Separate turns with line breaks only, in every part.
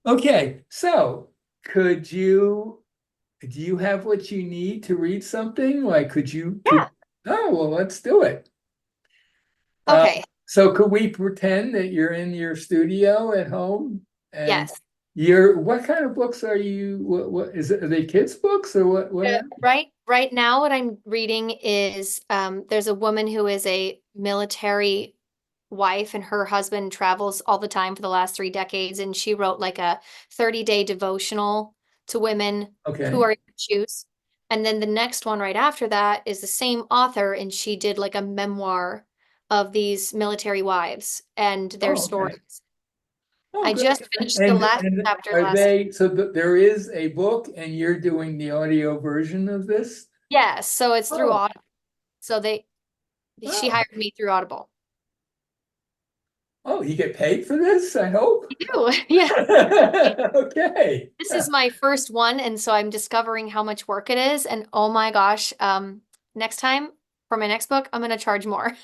Okay, so could you do you have what you need to read something? Like could
Yeah.
oh well, let's do it. Uh,
Okay.
so could we pretend that you're in your studio at home and
Yes.
you're what kind of books are you what is it, are they kids books or what are
Right now, what I'm reading is there's a woman who is a military wife, and her husband travels all the time for the last 3 decades, and she wrote like a 30-day devotional to women who
okay.
are to choose. And then the next one right after that is the same author, and she did like a memoir of these military wives and their
Oh, okay.
stories.
Oh,
I
good.
just finished the last
And
chapter
are
last.
they so there is a book and you're doing the audio version of this?
Yeah, so it's through
Oh,
Audible. So she
oh.
hired me through Audible.
Oh, you get paid for this, I hope.
You do, yeah.
Okay.
This is my first one, and so I'm discovering how much work it is. And oh my gosh, next time for my next book, I'm gonna charge more.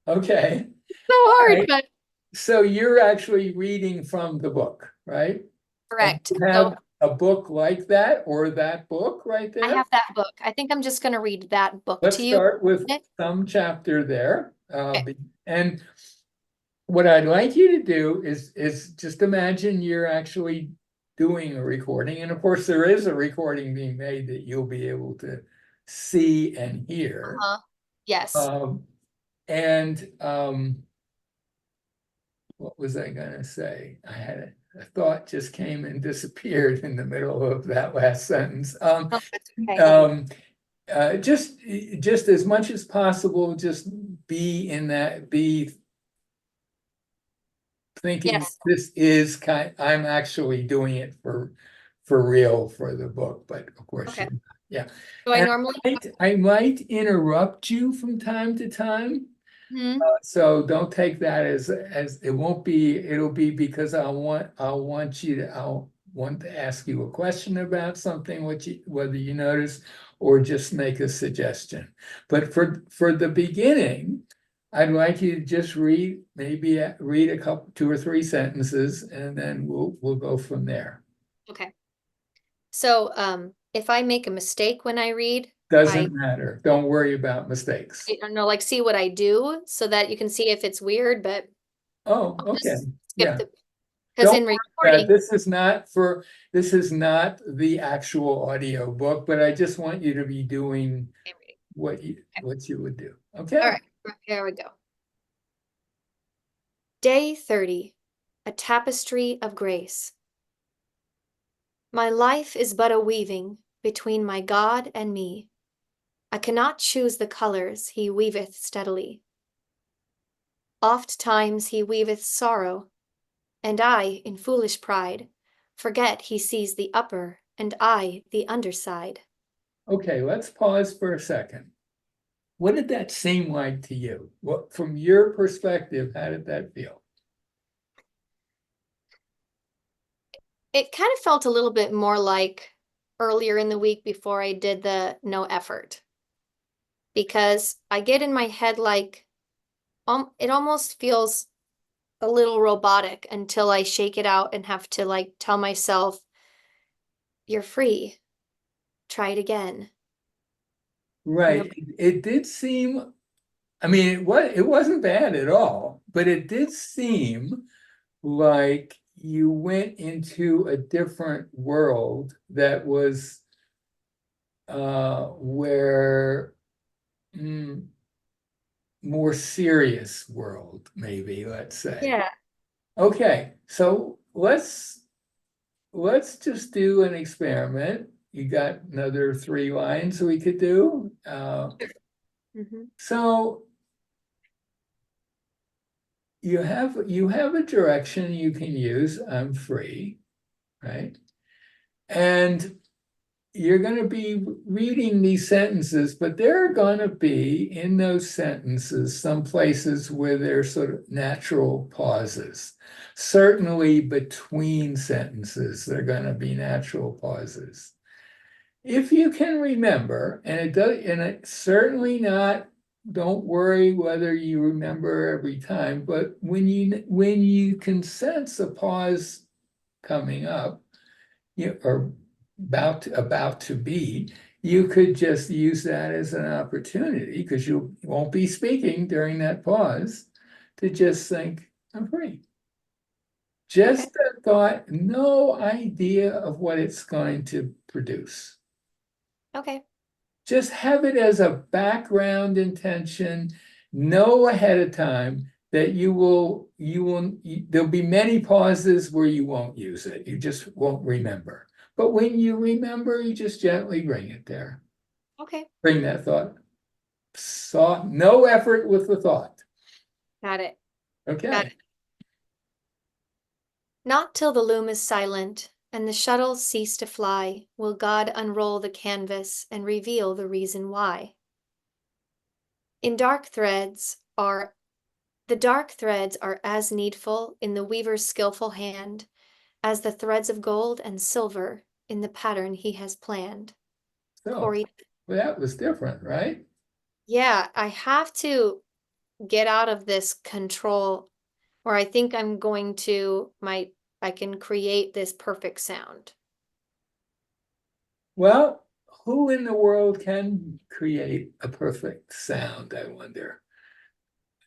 Okay.
So
All
hard,
right.
but
So you're actually reading from the book, right? And
correct.
you
So
have a book like that or that book right
I
there?
have that book. I think I'm just gonna read that book
Let's
to you.
start with
Okay.
some chapter there. And what I'd like you to do is just imagine you're actually doing a recording. And of course, there is a recording being made that you'll be able to see and hear.
Uh-huh. Yes.
Um, and what was I gonna say? I had a thought just came and disappeared in the middle of that last sentence.
Oh, that's okay.
Um, just as much as possible, just be in that, be thinking
Yes.
this is I'm actually doing it for real for the book, but of course
Okay.
you're not. Yeah.
So I
And
normally.
I might interrupt you from time to time.
Mhm.
So don't take that as it won't be, it'll be because I'll want to ask you a question about something, whether you notice or just make a suggestion. But for the beginning, I'd like you to just read a couple, 2 or 3 sentences, and then we'll go from there.
Okay. So if I make a mistake when I read, I
Doesn't matter. Don't worry about mistakes.
I don't know, like see what I do so that you can see if it's weird, but
Oh,
I'll
okay.
just skip
Yeah.
the because
Don't
in
worry about it.
recording.
This is not the actual audio book, but I just want you to be doing
I'm reading. Okay.
what you would do.
All
Okay.
right, here we go. Day 30, a tapestry of grace. My life is but a weaving between my God and me. I cannot choose the colors he weaveth steadily. Oft times he weaveth sorrow, and I, in foolish pride, forget he sees the upper and I the underside.
Okay, let's pause for a second. What did that seem like to you? What, from your perspective, how did that feel?
It kind of felt a little bit more like earlier in the week before I did the no effort, because I get in my head like it almost feels a little robotic until I shake it out and have to like tell myself, you're free, try it again. No,
Right. It did seem, I mean, it wasn't bad at all, but it did seem like you went into a different world that was where mm, more serious world, maybe, let's say.
yeah.
Okay, so let's just do an experiment. You got another 3 lines we could do.
Hmm.
So you have a direction you can use. I'm free, right? And you're going to be reading these sentences, but there are going to be in those sentences some places where there's sort of natural pauses. Certainly between sentences, there are going to be natural pauses. If you can remember, and it does, and it's certainly not, don't worry whether you remember every time, but when you can sense a pause coming up, you or about to be, you could just use that as an opportunity because you won't be speaking during that pause to just think, I'm free. Just the thought, no idea of what it's going to produce.
Okay.
Just have it as a background intention. Know ahead of time that there'll be many pauses where you won't use it. You just won't remember. But when you remember, you just gently bring it there.
Okay.
Bring that thought. No effort with the thought.
Got it.
Okay.
Got it. Not till the loom is silent and the shuttles cease to fly will God unroll the canvas and reveal the reason why. In dark threads are The dark threads are as needful in the weaver's skillful hand as the threads of gold and silver in the pattern he has planned.
So
Corey,
well, that was different, right?
yeah, I have to get out of this control where I think I'm going to I can create this perfect sound.
Well, who in the world can create a perfect sound, I wonder?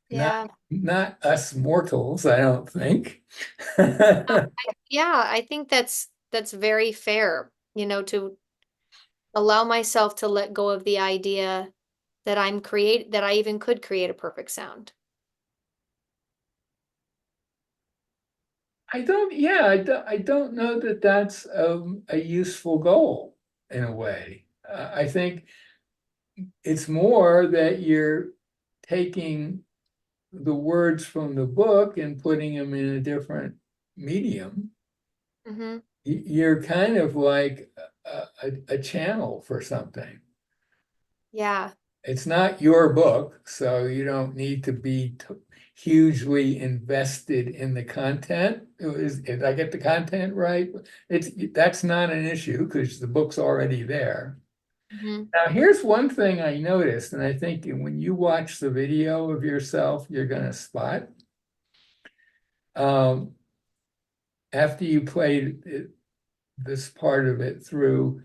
Yeah.
Not us mortals, I don't think.
Yeah, I think that's very fair, to allow myself to let go of the idea that I even could create a perfect sound.
I don't know that that's a useful goal in a way. I think it's more that you're taking the words from the book and putting them in a different medium.
Mm-hmm.
You're kind of like a channel for something.
Yeah.
It's not your book, so you don't need to be hugely invested in the content. Did I get the content right? That's not an issue because the book's already there.
Mm-hmm.
Now, here's one thing I noticed, and I think when you watch the video of yourself, you're going to spot. Um, After you played this part of it through,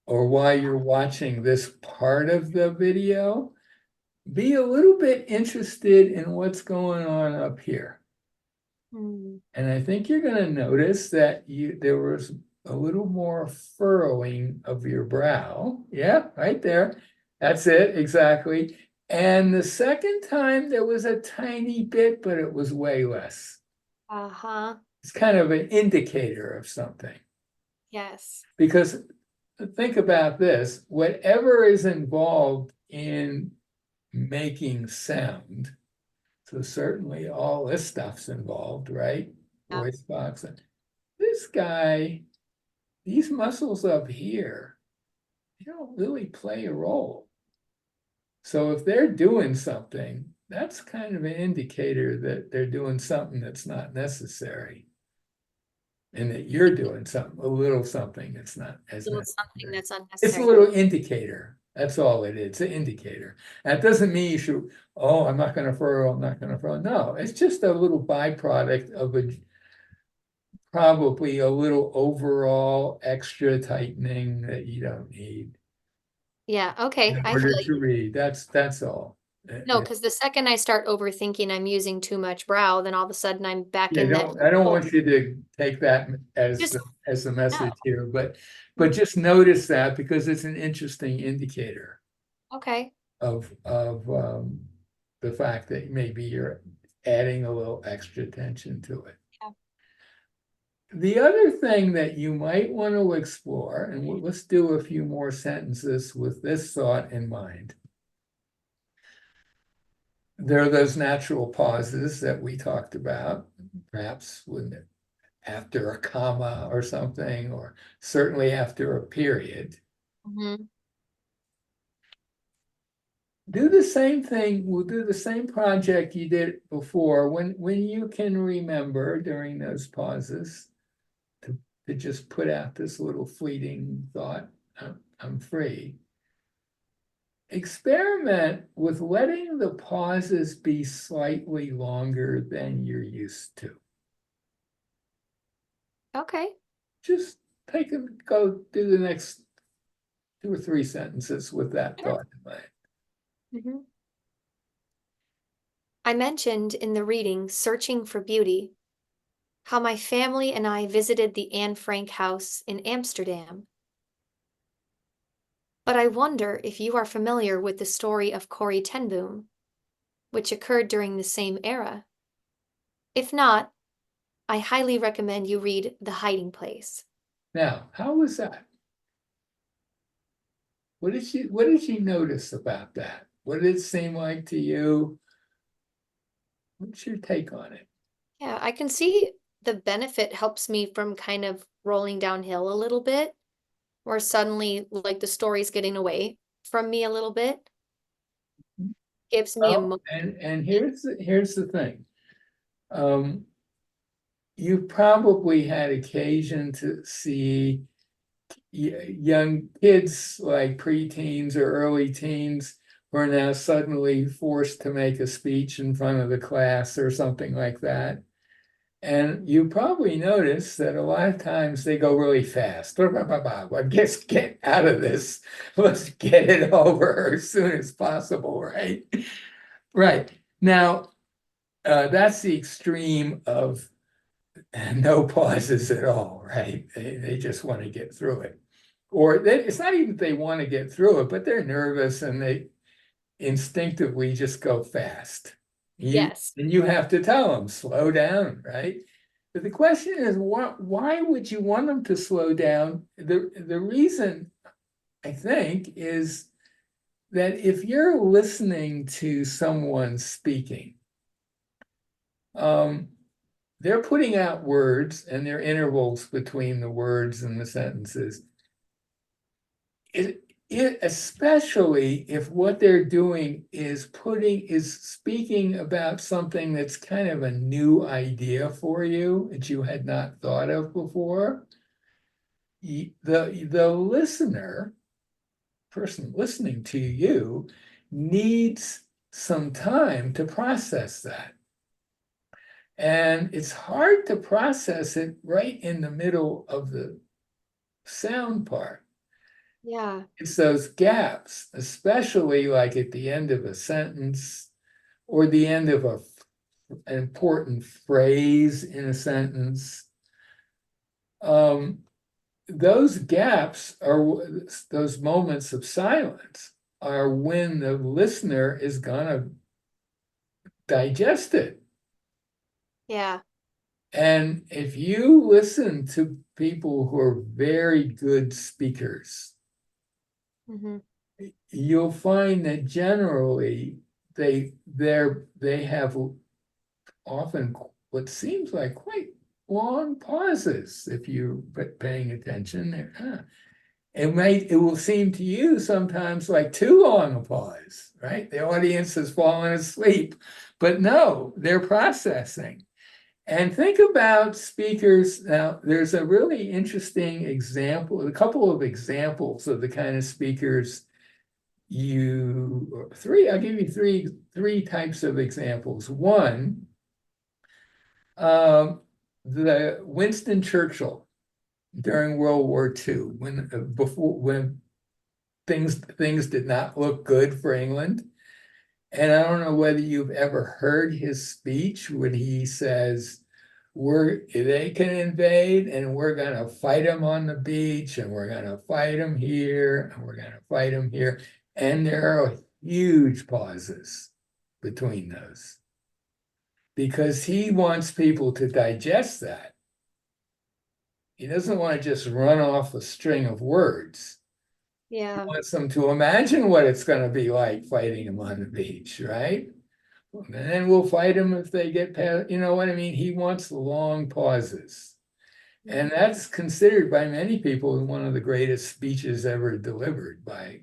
or while you're watching this part of the video, be a little bit interested in what's going on up here.
Mm.
And I think you're going to notice that there was a little more furrowing of your brow. Yeah, right there. That's it, exactly. And the second time there was a tiny bit, but it was way less.
Uh-huh.
It's kind of an indicator of something.
Yes.
Because think about this, whatever is involved in making sound, so certainly all this stuff's involved, right?
Yeah.
Voice box. This guy, these muscles up here, they don't really play a role. So if they're doing something, that's kind of an indicator that they're doing something that's not necessary. And that you're doing a little something that's not as
Little something
necessary.
that's
It's a
unnecessary.
little indicator. That's all it is, an indicator. That doesn't mean you should, oh, I'm not going to furrow, I'm not going to furrow. No, it's just a little byproduct of probably a little overall extra tightening that you don't need
Yeah, okay.
in
I feel
order
like
to read. That's all.
no, because the second I start overthinking I'm using too much brow, then all of a sudden I'm back
Yeah,
in that.
I don't
Oh,
want you to take that
just
as the
no.
message here, but just notice that because it's an interesting indicator
Okay.
of the fact that maybe you're adding a little extra tension to it.
Yeah.
The other thing that you might want to explore, and let's do a few more sentences with this thought in mind. There are those natural pauses that we talked about, perhaps when after a comma or something, or certainly after a period.
Mm-hmm.
Do the same thing, we'll do the same project you did before when you can remember during those pauses to just put out this little fleeting thought, I'm free. Experiment with letting the pauses be slightly longer than you're used to.
Okay.
Just go do the next 2 or 3 sentences with that
Sure.
thought in mind.
Mhm. I mentioned in the reading Searching for Beauty how my family and I visited the Anne Frank house in Amsterdam. But I wonder if you are familiar with the story of Corrie ten Boom, which occurred during the same era. If not, I highly recommend you read The Hiding Place.
Now, how was that? What did you notice about that? What did it seem like to you? What's your take on it?
Yeah, I can see the benefit helps me from kind of rolling downhill a little bit, where suddenly, like, the story's getting away from me a little bit. Gives me a
Well,
moment.
and here's the thing. You probably had occasion to see young kids like preteens or early teens who are now suddenly forced to make a speech in front of the class or something like that. And you probably notice that a lot of times they go really fast. Well, just get out of this. Let's get it over as soon as possible, right? Right. Now, that's the extreme of no pauses at all, right? They just want to get through it. It's not even that they want to get through it, but they're nervous and they instinctively just go fast.
Yes.
And you have to tell them, slow down, right? But the question is, why would you want them to slow down? The reason, I think, is that if you're listening to someone speaking, um, they're putting out words and there are intervals between the words and the sentences. Especially if what they're doing is speaking about something that's kind of a new idea for you that you had not thought of before. The listener, person listening to you, needs some time to process that. And it's hard to process it right in the middle of the sound part.
Yeah.
It's those gaps, especially like at the end of a sentence or the end of an important phrase in a sentence. Those gaps those moments of silence are when the listener is going to digest it.
Yeah.
And if you listen to people who are very good speakers,
Hmm.
you'll find that generally they have often what seems like quite long pauses if you paying attention. It will seem to you sometimes like too long a pause, right? The audience has fallen asleep, but no, they're processing. And think about speakers. Now, there's a really interesting example, a couple of examples of the kind of speakers I'll give you three types of examples. One, the Winston Churchill during World War II, when things did not look good for England. And I don't know whether you've ever heard his speech when he says, they can invade and we're going to fight them on the beach and we're going to fight them here and we're going to fight them here. And there are huge pauses between those because he wants people to digest that. He doesn't want to just run off a string of words. He
Yeah.
wants them to imagine what it's going to be like fighting them on the beach, right? And then we'll fight them if they get past, you know what I mean? He wants long pauses. And that's considered by many people one of the greatest speeches ever delivered by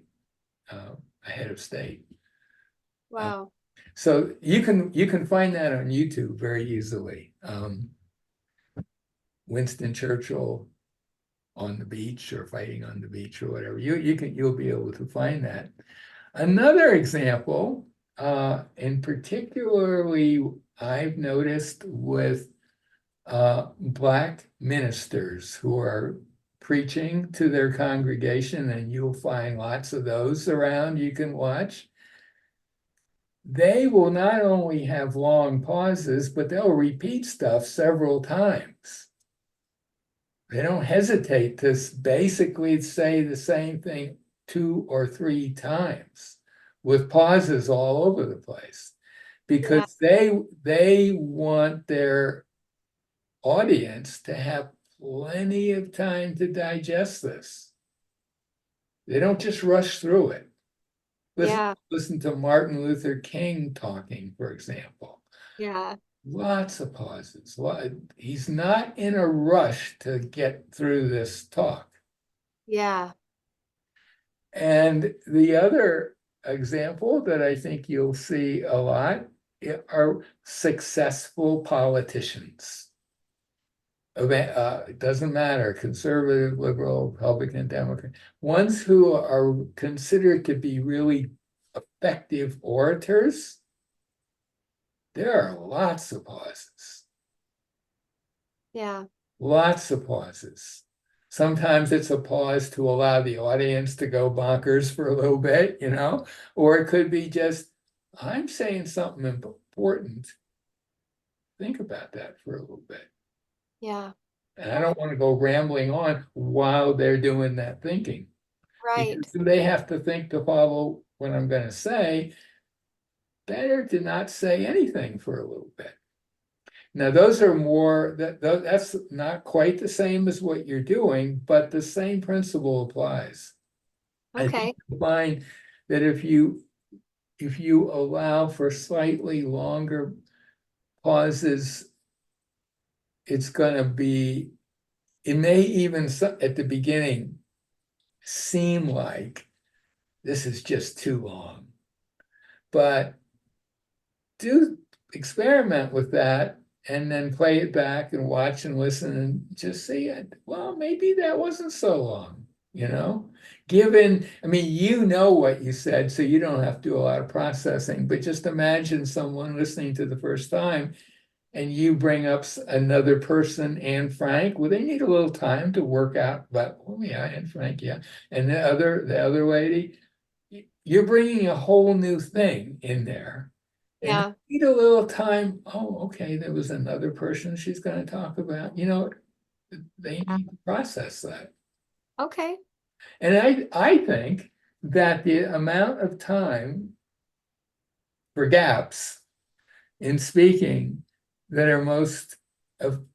a head of state.
Wow.
So you can find that on YouTube very easily. Winston Churchill on the beach or fighting on the beach or whatever. You'll be able to find that. Another example, and particularly I've noticed with Black ministers who are preaching to their congregation, and you'll find lots of those around you can watch. They will not only have long pauses, but they'll repeat stuff several times. They don't hesitate to basically say the same thing 2 or 3 times with pauses all over the place,
Yeah.
because they want their audience to have plenty of time to digest this. They don't just rush through it.
Yeah.
Listen to Martin Luther King talking, for example.
Yeah.
Lots of pauses. He's not in a rush to get through this talk.
Yeah.
And the other example that I think you'll see a lot are successful politicians. It doesn't matter, conservative, liberal, Republican, Democrat, ones who are considered to be really effective orators. There are lots of pauses.
Yeah.
Lots of pauses. Sometimes it's a pause to allow the audience to go bonkers for a little bit, or it could be just, I'm saying something important. Think about that for a little bit.
Yeah.
And I don't want to go rambling on while they're doing that thinking.
Right.
Because they have to think to follow what I'm going to say. Better to not say anything for a little bit. Now, those are more, that's not quite the same as what you're doing, but the same principle applies. I think
Okay.
you find that if you allow for slightly longer pauses, it's going to be, it may even at the beginning seem like this is just too long, but do experiment with that and then play it back and watch and listen and just see, well, maybe that wasn't so long, given, I mean, what you said, so you don't have to do a lot of processing, but just imagine someone listening to the first time and you bring up another person, Anne Frank. Well, they need a little time to work out, but oh yeah, Anne Frank, yeah. And the other lady, you're bringing a whole new thing in there. And
Yeah.
they need a little time. Oh, okay, there was another person she's going to talk about. They
Yeah.
need to process that.
Okay.
And I think that the amount of time for gaps in speaking that are most of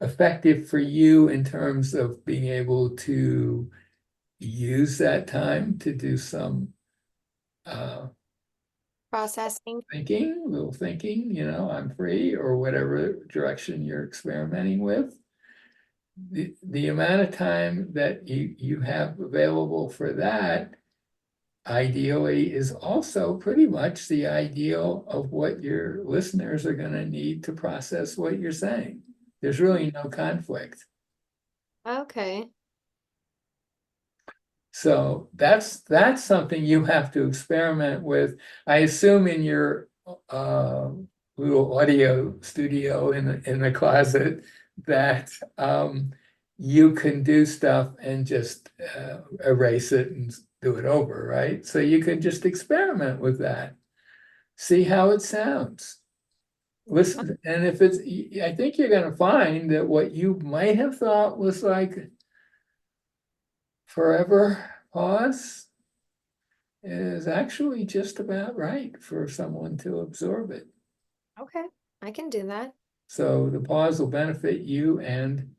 effective for you in terms of being able to use that time to do some
Processing.
little thinking, I'm free, or whatever direction you're experimenting with. The amount of time that you have available for that ideally is also pretty much the ideal of what your listeners are going to need to process what you're saying. There's really no conflict.
Okay.
So that's something you have to experiment with. I assume in your little audio studio in the closet that you can do stuff and just erase it and do it over, right? So you can just experiment with that, see how it sounds. Listen, and if it's, I think you're going to find that what you might have thought was like forever pause is actually just about right for someone to absorb it.
Okay. I can do that.
So the pause will benefit you and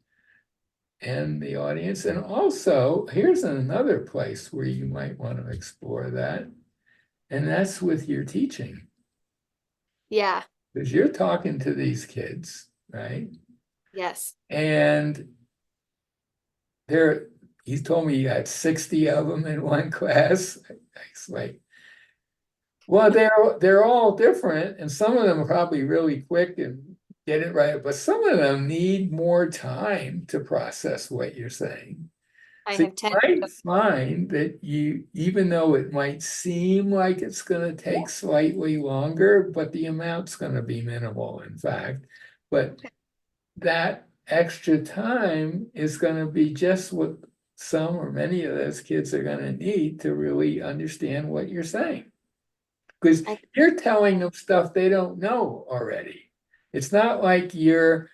the audience. And also, here's another place where you might want to explore that, and that's with your teaching.
Yeah.
Because you're talking to these kids, right?
Yes.
And he told me you had 60 of them in one class. I like, well, they're all different, and some of them are probably really quick and get it right, but some of them need more time to process what you're saying.
I
So you
have 10.
might find that even though it might seem like it's going to take slightly longer, but the amount's going to be minimal, in fact. But that extra time is going to be just what some or many of those kids are going to need to really understand what you're saying. Because
I,
you're telling them stuff they don't know already. It's not like uh, you're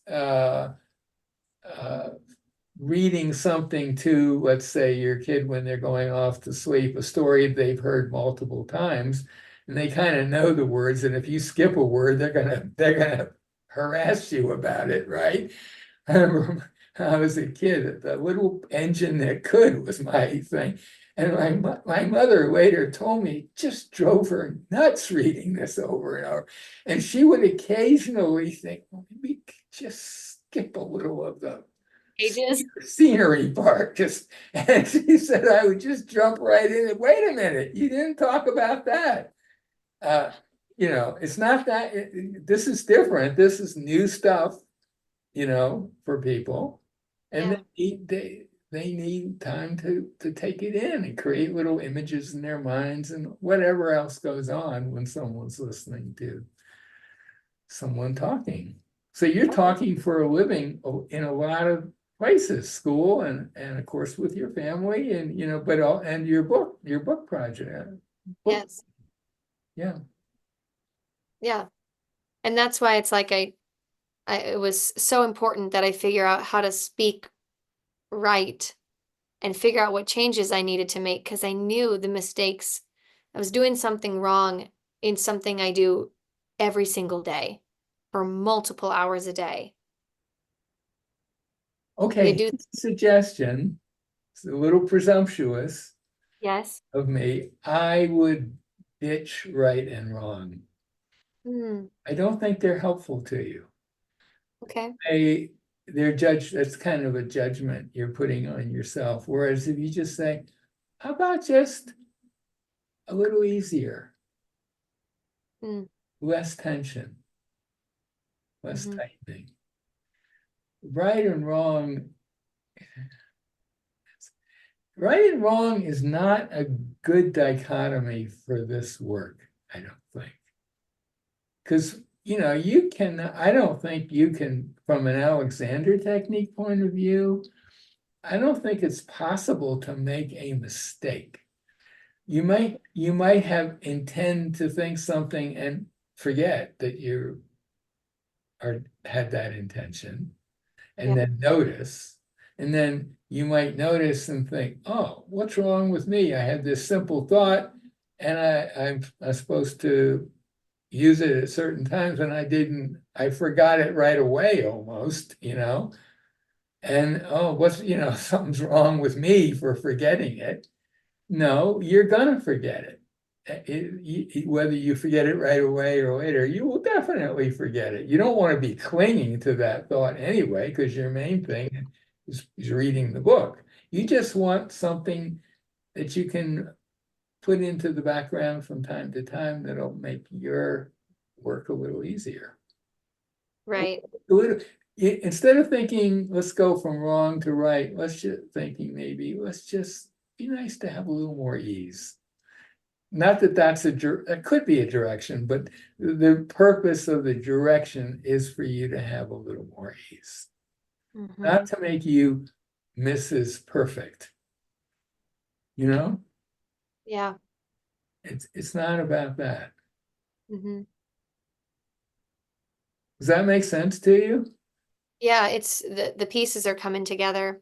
uh, uh, reading something to, let's say, your kid when they're going off to sleep, a story they've heard multiple times, and they kind of know the words. And if you skip a word, they're gonna harass you about it, right? I remember when I was a kid, the little engine that could was my thing. And my mother later told me it just drove her nuts reading this over and over. And she would occasionally think, well, maybe just skip a little of the
Ages.
scenery part. Just and she said I would just jump right in. Wait a minute, you didn't talk about that. Uh, it's not that this is different. This is new stuff, for people. And
Yeah.
they need time to take it in and create little images in their minds and whatever else goes on when someone's listening to someone talking. So you're talking for a living in a lot of places, school and of course with your family and and your book project.
Yes.
Yeah.
Yeah. And that's why it's like it was so important that I figure out how to speak right and figure out what changes I needed to make because I knew the mistakes. I was doing something wrong in something I do every single day for multiple hours a day. You
Okay,
do.
suggestion. It's a little presumptuous
Yes.
of me. I would ditch right and wrong.
Hmm.
I don't think they're helpful to you.
Okay.
They're judged, that's kind of a judgment you're putting on yourself. Whereas if you just say, how about just a little easier,
Mm.
less tension, less
Hmm.
tightening. Right and wrong, right and wrong is not a good dichotomy for this work, I don't think. Because I don't think you can, from an Alexander technique point of view, I don't think it's possible to make a mistake. You might have intend to think something and forget that you had that intention,
Yeah.
and then notice, and then you might notice and think, oh, what's wrong with me? I had this simple thought, and I'm supposed to use it at certain times, and I forgot it right away almost, and oh, something's wrong with me for forgetting it. No, you're gonna forget it. Whether you forget it right away or later, you will definitely forget it. You don't want to be clinging to that thought anyway, because your main thing is reading the book. You just want something that you can put into the background from time to time that'll make your work a little easier.
Right.
Instead of thinking, let's go from wrong to right, let's just thinking maybe let's just be nice to have a little more ease. Not that that could be a direction, but the purpose of the direction is for you to have a little more ease,
Hmm.
not to make you Mrs. Perfect. You know,
Yeah.
it's not about that.
Hmm.
Does that make sense to you?
Yeah. It's the pieces are coming together.